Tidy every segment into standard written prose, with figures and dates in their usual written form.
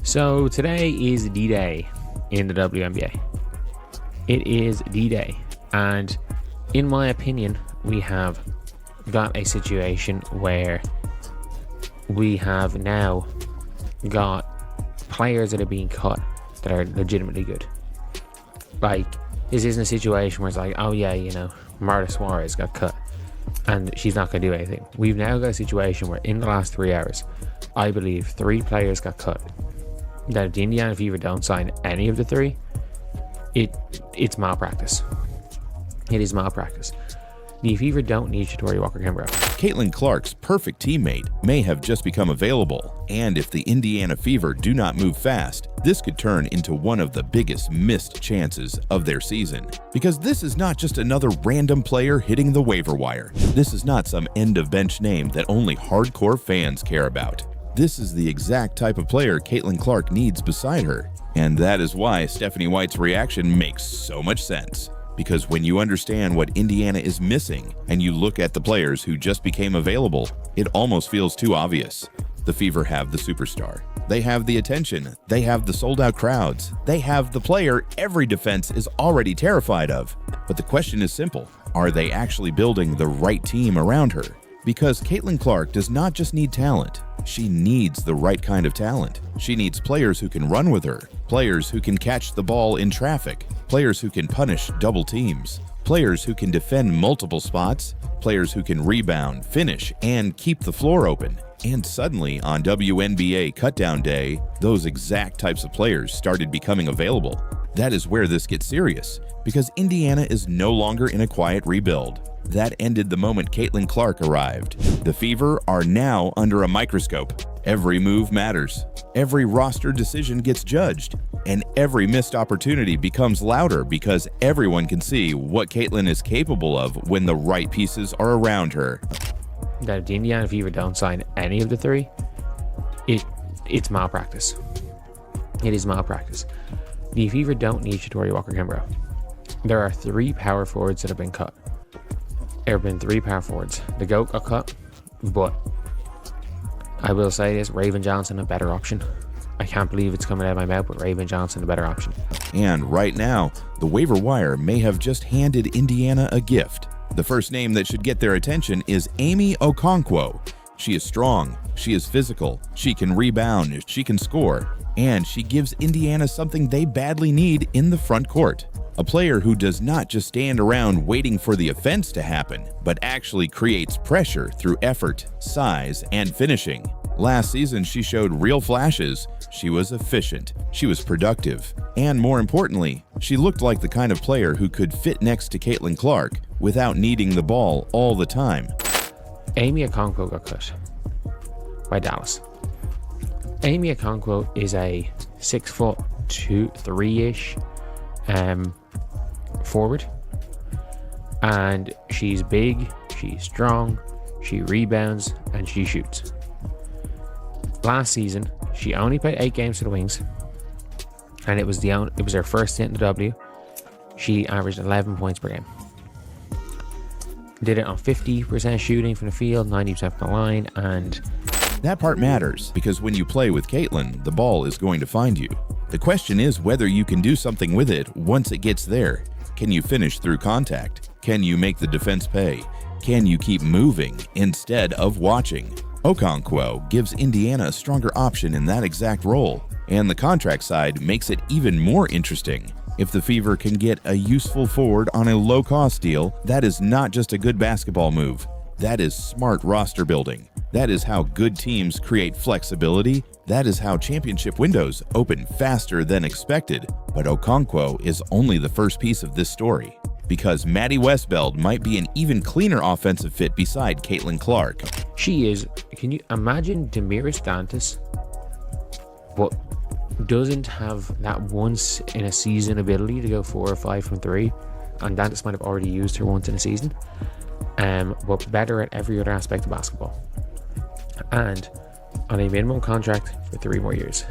So today is D-Day in the WNBA. It is D-Day, and in my opinion, we have got a situation where we have now got players that are being cut that are legitimately good. Like, this isn't a situation where it's like, oh yeah, Marta Suarez got cut and she's not going to do anything. We've now got a situation where in the last 3 hours, I believe 3 players got cut. That if the Indiana Fever don't sign any of the 3, it's malpractice. It is malpractice. The Fever don't need Shatori Walker-Kimbrough. Caitlin Clark's perfect teammate may have just become available, and if the Indiana Fever do not move fast, this could turn into one of the biggest missed chances of their season. Because this is not just another random player hitting the waiver wire. This is not some end-of-bench name that only hardcore fans care about. This is the exact type of player Caitlin Clark needs beside her, and that is why Stephanie White's reaction makes so much sense. Because when you understand what Indiana is missing and you look at the players who just became available, it almost feels too obvious. The Fever have the superstar. They have the attention. They have the sold-out crowds. They have the player every defense is already terrified of. But the question is simple. Are they actually building the right team around her? Because Caitlin Clark does not just need talent. She needs the right kind of talent. She needs players who can run with her, players who can catch the ball in traffic, players who can punish double teams, players who can defend multiple spots, players who can rebound, finish, and keep the floor open. And suddenly, on WNBA Cutdown Day, those exact types of players started becoming available. That is where this gets serious, because Indiana is no longer in a quiet rebuild. That ended the moment Caitlin Clark arrived. The Fever are now under a microscope. Every move matters. Every roster decision gets judged. And every missed opportunity becomes louder because everyone can see what Caitlin is capable of when the right pieces are around her. That if the Indiana Fever don't sign any of the 3, it's malpractice. It is malpractice. The Fever don't need Shatori Walker-Kimbrough. There are 3 power forwards that have been cut. There have been 3 power forwards. The GOAT got cut, but I will say this, Raven Johnson a better option. I can't believe it's coming out of my mouth, but Raven Johnson a better option. And right now, the waiver wire may have just handed Indiana a gift. The first name that should get their attention is Amy Okonkwo. She is strong, she is physical, she can rebound, she can score, and she gives Indiana something they badly need in the front court. A player who does not just stand around waiting for the offense to happen, but actually creates pressure through effort, size, and finishing. Last season, she showed real flashes. She was efficient, she was productive, and more importantly, she looked like the kind of player who could fit next to Caitlin Clark without needing the ball all the time. Amy Okonkwo got cut by Dallas. Amy Okonkwo is a 6'2", 3-ish forward, and she's big, she's strong, she rebounds, and she shoots. Last season, she only played 8 games for the Wings, and it was her first stint in the W. She averaged 11 points per game. Did it on 50% shooting from the field, 90% from the line, and that part matters because when you play with Caitlin, the ball is going to find you. The question is whether you can do something with it once it gets there. Can you finish through contact? Can you make the defense pay? Can you keep moving instead of watching? Okonkwo gives Indiana a stronger option in that exact role, and the contract side makes it even more interesting. If the Fever can get a useful forward on a low-cost deal, that is not just a good basketball move. That is smart roster building. That is how good teams create flexibility. That is how championship windows open faster than expected. But Okonkwo is only the first piece of this story, because Maddie Westbeld might be an even cleaner offensive fit beside Caitlin Clark. She is. Can you imagine Damiris Dantas, but doesn't have that once in a season ability to go 4 or 5 from 3, and Dantas might have already used her once in a season, but better at every other aspect of basketball, and on a minimum contract for 3 more years.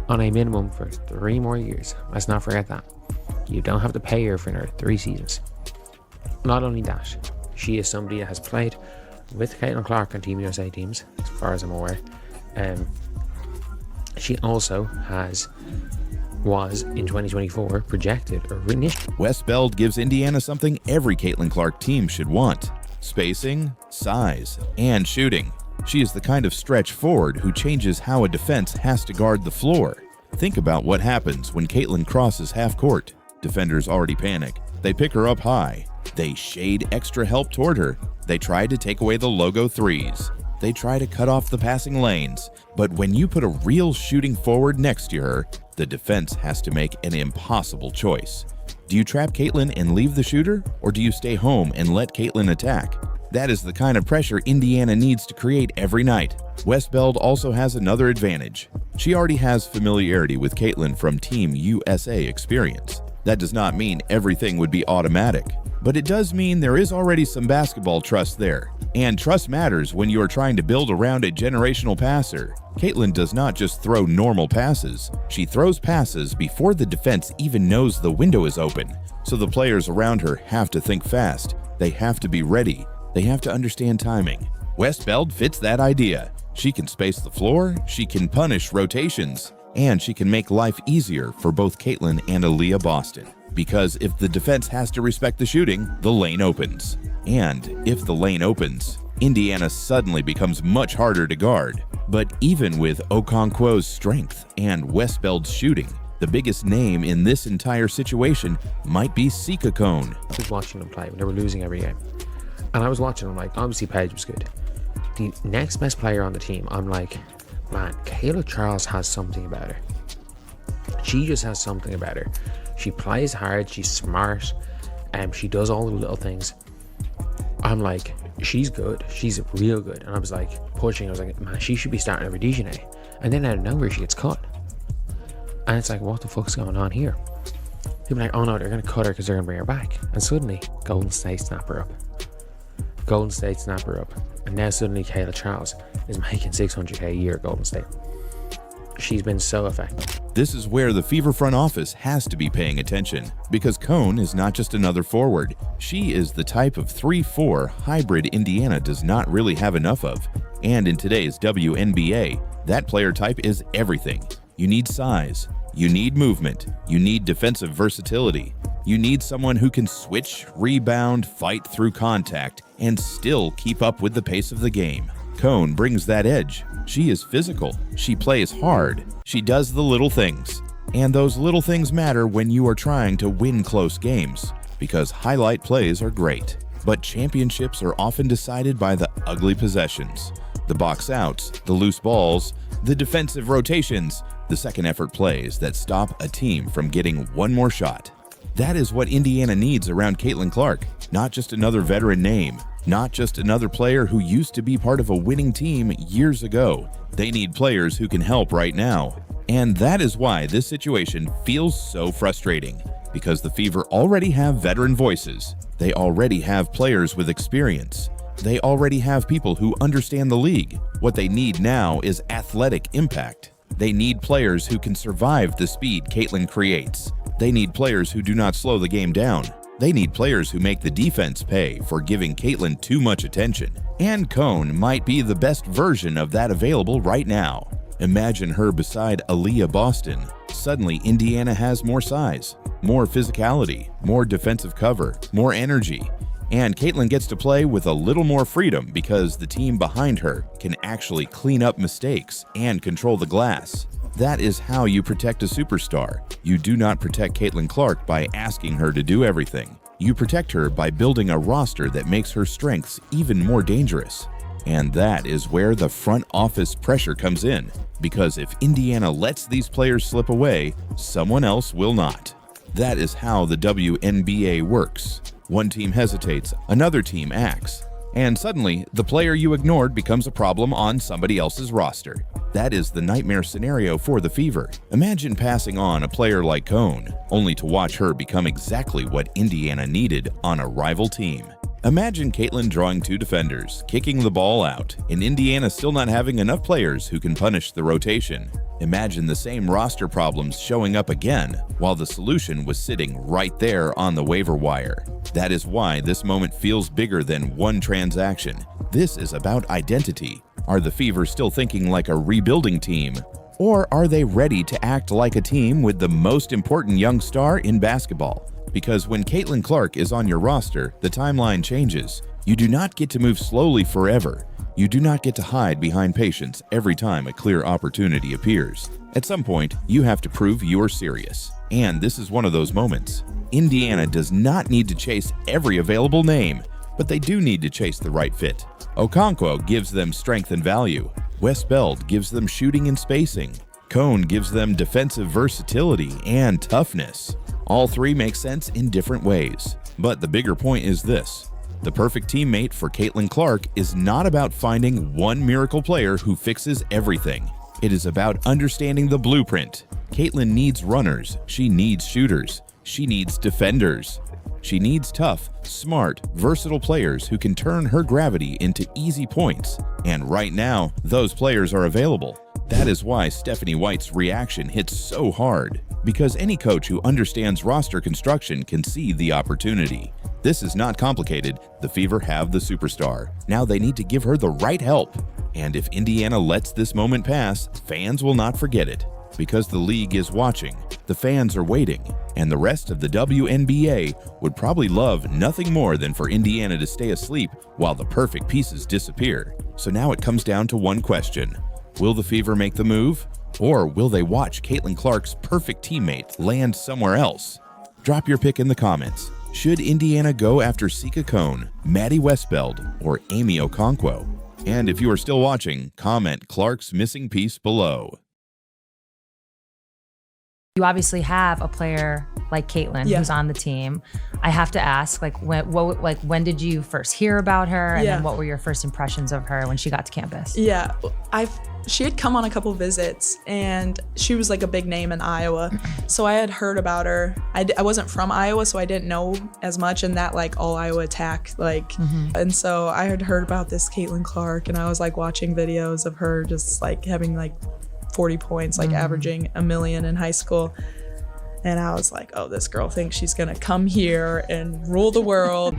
On a minimum for 3 more years. Let's not forget that. You don't have to pay her for another 3 seasons. Not only that, she is somebody that has played with Caitlin Clark on Team USA teams, as far as I'm aware. She also was in 2024 projected or initially. Wes Beld gives Indiana something every Caitlin Clark team should want: spacing, size, and shooting. She is the kind of stretch forward who changes how a defense has to guard the floor. Think about what happens when Caitlin crosses half court. Defenders already panic. They pick her up high. They shade extra help toward her. They try to take away the logo threes. They try to cut off the passing lanes. But when you put a real shooting forward next to her, the defense has to make an impossible choice. Do you trap Caitlin and leave the shooter, or do you stay home and let Caitlin attack? That is the kind of pressure Indiana needs to create every night. Wes Beld also has another advantage. She already has familiarity with Caitlin from Team USA experience. That does not mean everything would be automatic, but it does mean there is already some basketball trust there. And trust matters when you are trying to build around a generational passer. Caitlin does not just throw normal passes. She throws passes before the defense even knows the window is open. So the players around her have to think fast. They have to be ready. They have to understand timing. Wes Beld fits that idea. She can space the floor, she can punish rotations, and she can make life easier for both Caitlin and Aaliyah Boston. Because if the defense has to respect the shooting, the lane opens. And if the lane opens, Indiana suddenly becomes much harder to guard. But even with Okonkwo's strength and Wes Beld's shooting, the biggest name in this entire situation might be Sika Cone. I was watching them play when they were losing every game. And I was watching them like, obviously Paige was good. The next best player on the team, I'm like, man, Kayla Charles has something about her. She just has something about her. She plays hard, she's smart, she does all the little things. I'm like, she's good, she's real good. And I was like, pushing, I was like, man, she should be starting over Dijonay. And then out of nowhere, she gets cut. And it's like, what the fuck's going on here? People are like, oh no, they're going to cut her because they're going to bring her back. And suddenly, Golden State snap her up. And now suddenly Kayla Charles is making $600K a year at Golden State. She's been so effective. This is where the Fever front office has to be paying attention, because Cone is not just another forward. She is the type of 3-4 hybrid Indiana does not really have enough of. And in today's WNBA, that player type is everything. You need size, you need movement, you need defensive versatility. You need someone who can switch, rebound, fight through contact, and still keep up with the pace of the game. Cone brings that edge. She is physical. She plays hard. She does the little things. And those little things matter when you are trying to win close games, because highlight plays are great. But championships are often decided by the ugly possessions, the box outs, the loose balls, the defensive rotations, the second effort plays that stop a team from getting one more shot. That is what Indiana needs around Caitlin Clark, not just another veteran name, not just another player who used to be part of a winning team years ago. They need players who can help right now. And that is why this situation feels so frustrating, because the Fever already have veteran voices. They already have players with experience. They already have people who understand the league. What they need now is athletic impact. They need players who can survive the speed Caitlin creates. They need players who do not slow the game down. They need players who make the defense pay for giving Caitlin too much attention. And Cone might be the best version of that available right now. Imagine her beside Aaliyah Boston. Suddenly, Indiana has more size, more physicality, more defensive cover, more energy. And Caitlin gets to play with a little more freedom because the team behind her can actually clean up mistakes and control the glass. That is how you protect a superstar. You do not protect Caitlin Clark by asking her to do everything. You protect her by building a roster that makes her strengths even more dangerous. And that is where the front office pressure comes in, because if Indiana lets these players slip away, someone else will not. That is how the WNBA works. One team hesitates, another team acts. And suddenly, the player you ignored becomes a problem on somebody else's roster. That is the nightmare scenario for the Fever. Imagine passing on a player like Cone, only to watch her become exactly what Indiana needed on a rival team. Imagine Caitlin drawing two defenders, kicking the ball out, and Indiana still not having enough players who can punish the rotation. Imagine the same roster problems showing up again, while the solution was sitting right there on the waiver wire. That is why this moment feels bigger than one transaction. This is about identity. Are the Fever still thinking like a rebuilding team? Or are they ready to act like a team with the most important young star in basketball? Because when Caitlin Clark is on your roster, the timeline changes. You do not get to move slowly forever. You do not get to hide behind patience every time a clear opportunity appears. At some point, you have to prove you're serious. And this is one of those moments. Indiana does not need to chase every available name, but they do need to chase the right fit. Okonkwo gives them strength and value. Westbeld gives them shooting and spacing. Cone gives them defensive versatility and toughness. All three make sense in different ways. But the bigger point is this. The perfect teammate for Caitlin Clark is not about finding one miracle player who fixes everything. It is about understanding the blueprint. Caitlin needs runners. She needs shooters. She needs defenders. She needs tough, smart, versatile players who can turn her gravity into easy points. And right now, those players are available. That is why Stephanie White's reaction hits so hard. Because any coach who understands roster construction can see the opportunity. This is not complicated. The Fever have the superstar. Now they need to give her the right help. And if Indiana lets this moment pass, fans will not forget it. Because the league is watching, the fans are waiting, and the rest of the WNBA would probably love nothing more than for Indiana to stay asleep while the perfect pieces disappear. So now it comes down to one question. Will the Fever make the move? Or will they watch Caitlin Clark's perfect teammate land somewhere else? Drop your pick in the comments. Should Indiana go after Sika Cone, Maddie Westbeld, or Amy Okonkwo? And if you are still watching, comment Clark's missing piece below. You obviously have a player like Caitlin who's on the team. I have to ask, when did you first hear about her, and then what were your first impressions of her when she got to campus? Yeah, she had come on a couple visits, and she was like a big name in Iowa. So I had heard about her. I wasn't from Iowa, so I didn't know as much in that like all Iowa attack and so I had heard about this Caitlin Clark, and I was like watching videos of her just like having like 40 points, like averaging a million in high school. And I was like, oh, this girl thinks she's gonna come here and rule the world.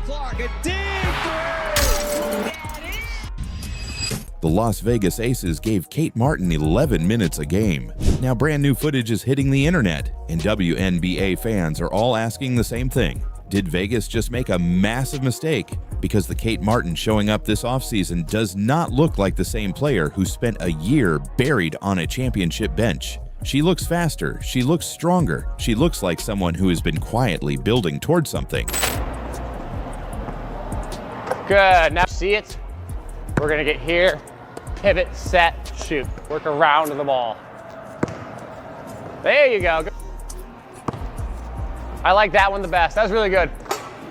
The Las Vegas Aces gave Kate Martin 11 minutes a game. Now brand new footage is hitting the internet, and WNBA fans are all asking the same thing. Did Vegas just make a massive mistake? Because the Kate Martin showing up this offseason does not look like the same player who spent a year buried on a championship bench. She looks faster, she looks stronger, she looks like someone who has been quietly building towards something. Good, now see it? We're gonna get here, pivot, set, shoot. Work around the ball. There you go. I like that one the best. That was really good.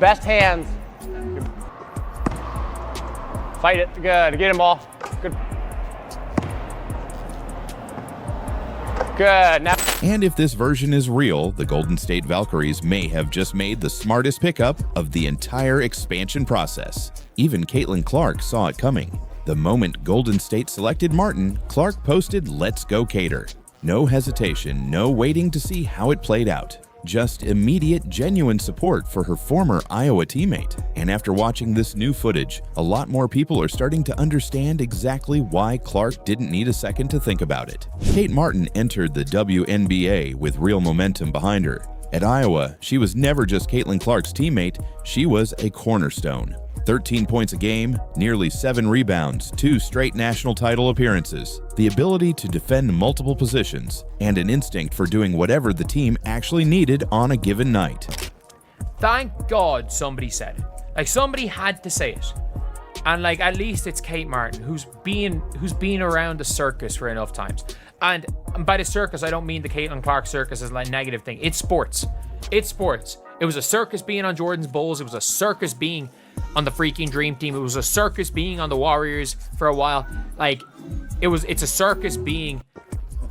Best hands. Fight it. Good. Get him, ball. Good. Good. Now. And if this version is real, the Golden State Valkyries may have just made the smartest pickup of the entire expansion process. Even Caitlin Clark saw it coming. The moment Golden State selected Martin, Clark posted "Let's go Cater." No hesitation, no waiting to see how it played out. Just immediate, genuine support for her former Iowa teammate. And after watching this new footage, a lot more people are starting to understand exactly why Clark didn't need a second to think about it. Kate Martin entered the WNBA with real momentum behind her. At Iowa, she was never just Caitlin Clark's teammate, she was a cornerstone. 13 points a game, nearly 7 rebounds, 2 straight national title appearances, the ability to defend multiple positions, and an instinct for doing whatever the team actually needed on a given night. Thank God somebody said it. Like, somebody had to say it. And like, at least it's Kate Martin, who's been around the circus for enough times. And by the circus, I don't mean the Caitlin Clark circus as like a negative thing. It's sports. It's sports. It was a circus being on Jordan's Bulls. It was a circus being on the freaking Dream Team. It was a circus being on the Warriors for a while. Like, it's a circus being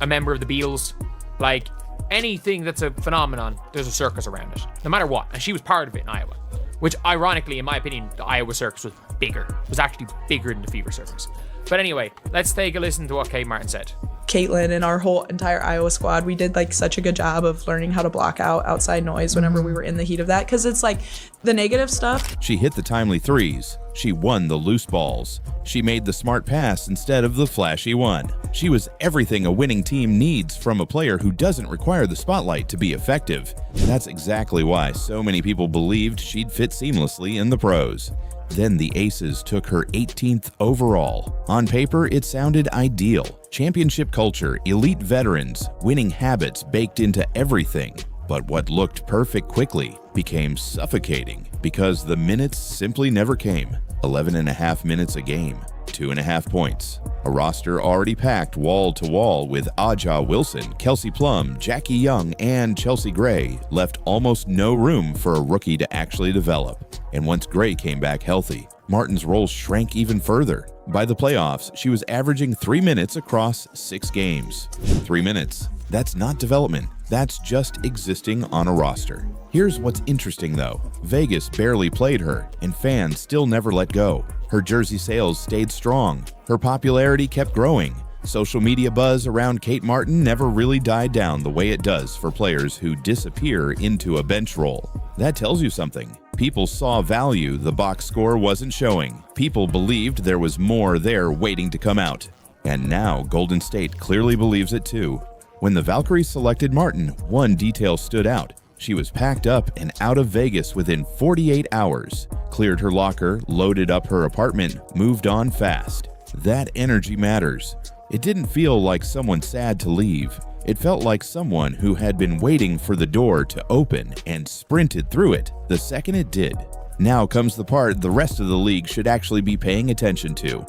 a member of the Beatles. Like, anything that's a phenomenon, there's a circus around it, no matter what. And she was part of it in Iowa, which ironically, in my opinion, the Iowa circus was bigger. It was actually bigger than the Fever circus. But anyway, let's take a listen to what Kate Martin said. Caitlin and our whole entire Iowa squad, we did like such a good job of learning how to block out outside noise whenever we were in the heat of that, because it's like the negative stuff. She hit the timely threes. She won the loose balls. She made the smart pass instead of the flashy one. She was everything a winning team needs from a player who doesn't require the spotlight to be effective. That's exactly why so many people believed she'd fit seamlessly in the pros. Then the Aces took her 18th overall. On paper, it sounded ideal. Championship culture, elite veterans, winning habits baked into everything. But what looked perfect quickly became suffocating because the minutes simply never came. 11.5 minutes a game, 2.5 points. A roster already packed wall to wall with Aja Wilson, Kelsey Plum, Jackie Young, and Chelsea Gray left almost no room for a rookie to actually develop. And once Gray came back healthy, Martin's role shrank even further. By the playoffs, she was averaging 3 minutes across 6 games. 3 minutes. That's not development. That's just existing on a roster. Here's what's interesting though. Vegas barely played her, and fans still never let go. Her jersey sales stayed strong. Her popularity kept growing. Social media buzz around Kate Martin never really died down the way it does for players who disappear into a bench role. That tells you something. People saw value the box score wasn't showing. People believed there was more there waiting to come out. And now Golden State clearly believes it too. When the Valkyries selected Martin, one detail stood out. She was packed up and out of Vegas within 48 hours, cleared her locker, loaded up her apartment, moved on fast. That energy matters. It didn't feel like someone sad to leave. It felt like someone who had been waiting for the door to open and sprinted through it the second it did. Now comes the part the rest of the league should actually be paying attention to: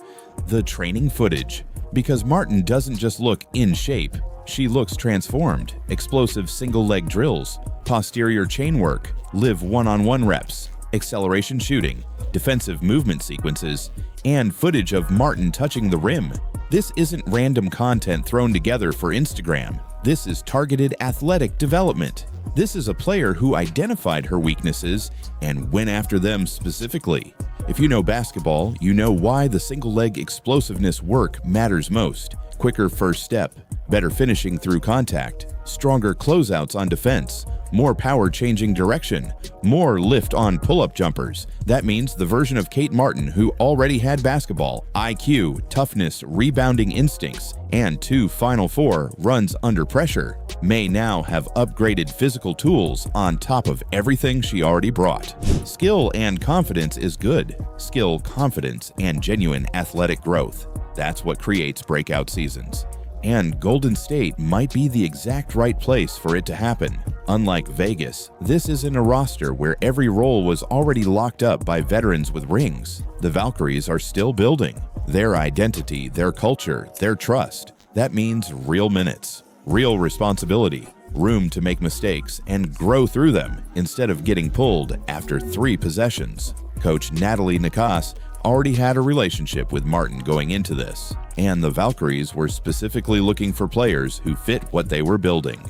the training footage. Because Martin doesn't just look in shape, she looks transformed. Explosive single-leg drills, posterior chain work, live one-on-one reps, acceleration shooting, defensive movement sequences, and footage of Martin touching the rim. This isn't random content thrown together for Instagram. This is targeted athletic development. This is a player who identified her weaknesses and went after them specifically. If you know basketball, you know why the single-leg explosiveness work matters most. Quicker first step, better finishing through contact, stronger closeouts on defense, more power changing direction, more lift on pull-up jumpers. That means the version of Kate Martin who already had basketball, IQ, toughness, rebounding instincts, and 2 Final Four runs under pressure may now have upgraded physical tools on top of everything she already brought. Skill and confidence is good. Skill, confidence, and genuine athletic growth. That's what creates breakout seasons. And Golden State might be the exact right place for it to happen. Unlike Vegas, this isn't a roster where every role was already locked up by veterans with rings. The Valkyries are still building. Their identity, their culture, their trust. That means real minutes, real responsibility, room to make mistakes and grow through them instead of getting pulled after 3 possessions. Coach Natalie Nikas already had a relationship with Martin going into this, and the Valkyries were specifically looking for players who fit what they were building.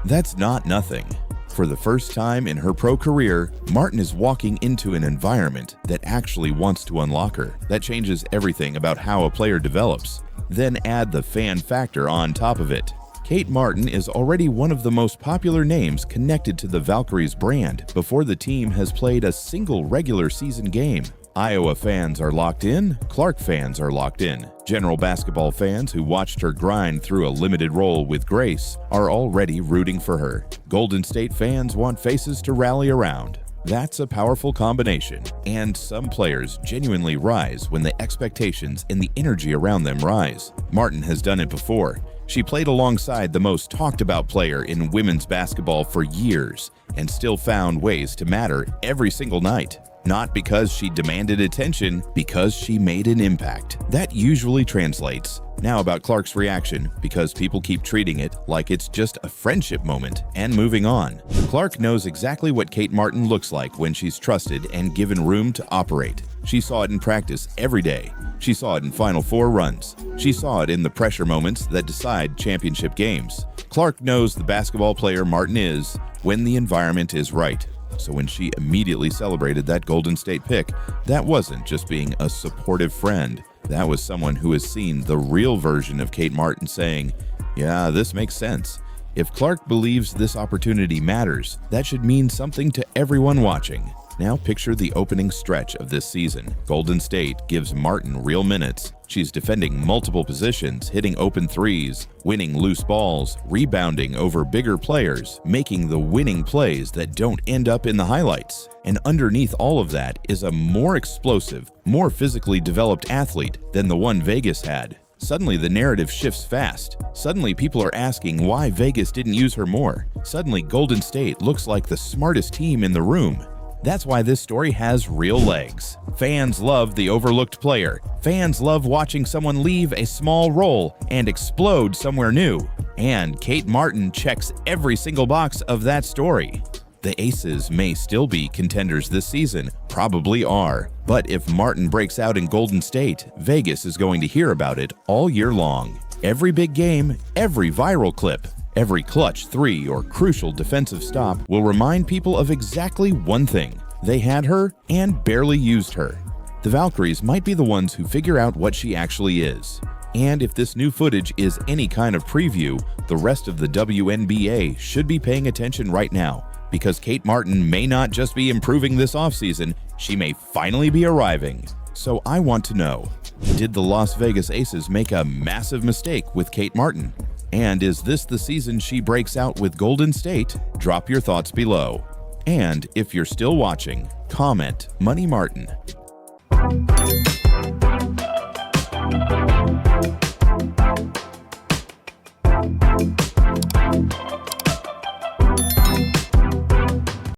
That's not nothing. For the first time in her pro career, Martin is walking into an environment that actually wants to unlock her. That changes everything about how a player develops. Then add the fan factor on top of it. Kate Martin is already one of the most popular names connected to the Valkyries brand before the team has played a single regular season game. Iowa fans are locked in, Clark fans are locked in. General basketball fans who watched her grind through a limited role with grace are already rooting for her. Golden State fans want faces to rally around. That's a powerful combination, and some players genuinely rise when the expectations and the energy around them rise. Martin has done it before. She played alongside the most talked about player in women's basketball for years and still found ways to matter every single night. Not because she demanded attention, because she made an impact. That usually translates. Now about Clark's reaction, because people keep treating it like it's just a friendship moment and moving on. Clark knows exactly what Kate Martin looks like when she's trusted and given room to operate. She saw it in practice every day. She saw it in Final Four runs. She saw it in the pressure moments that decide championship games. Clark knows the basketball player Martin is when the environment is right. So when she immediately celebrated that Golden State pick, that wasn't just being a supportive friend. That was someone who has seen the real version of Kate Martin saying, Yeah, this makes sense. If Clark believes this opportunity matters, that should mean something to everyone watching. Now picture the opening stretch of this season. Golden State gives Martin real minutes. She's defending multiple positions, hitting open threes, winning loose balls, rebounding over bigger players, making the winning plays that don't end up in the highlights. And underneath all of that is a more explosive, more physically developed athlete than the one Vegas had. Suddenly the narrative shifts fast. Suddenly people are asking why Vegas didn't use her more. Suddenly Golden State looks like the smartest team in the room. That's why this story has real legs. Fans love the overlooked player. Fans love watching someone leave a small role and explode somewhere new. And Kate Martin checks every single box of that story. The Aces may still be contenders this season, probably are. But if Martin breaks out in Golden State, Vegas is going to hear about it all year long. Every big game, every viral clip, every clutch three or crucial defensive stop will remind people of exactly one thing. They had her and barely used her. The Valkyries might be the ones who figure out what she actually is. And if this new footage is any kind of preview, the rest of the WNBA should be paying attention right now, because Kate Martin may not just be improving this offseason, she may finally be arriving. So I want to know, did the Las Vegas Aces make a massive mistake with Kate Martin? And is this the season she breaks out with Golden State? Drop your thoughts below. And if you're still watching, comment Money Martin.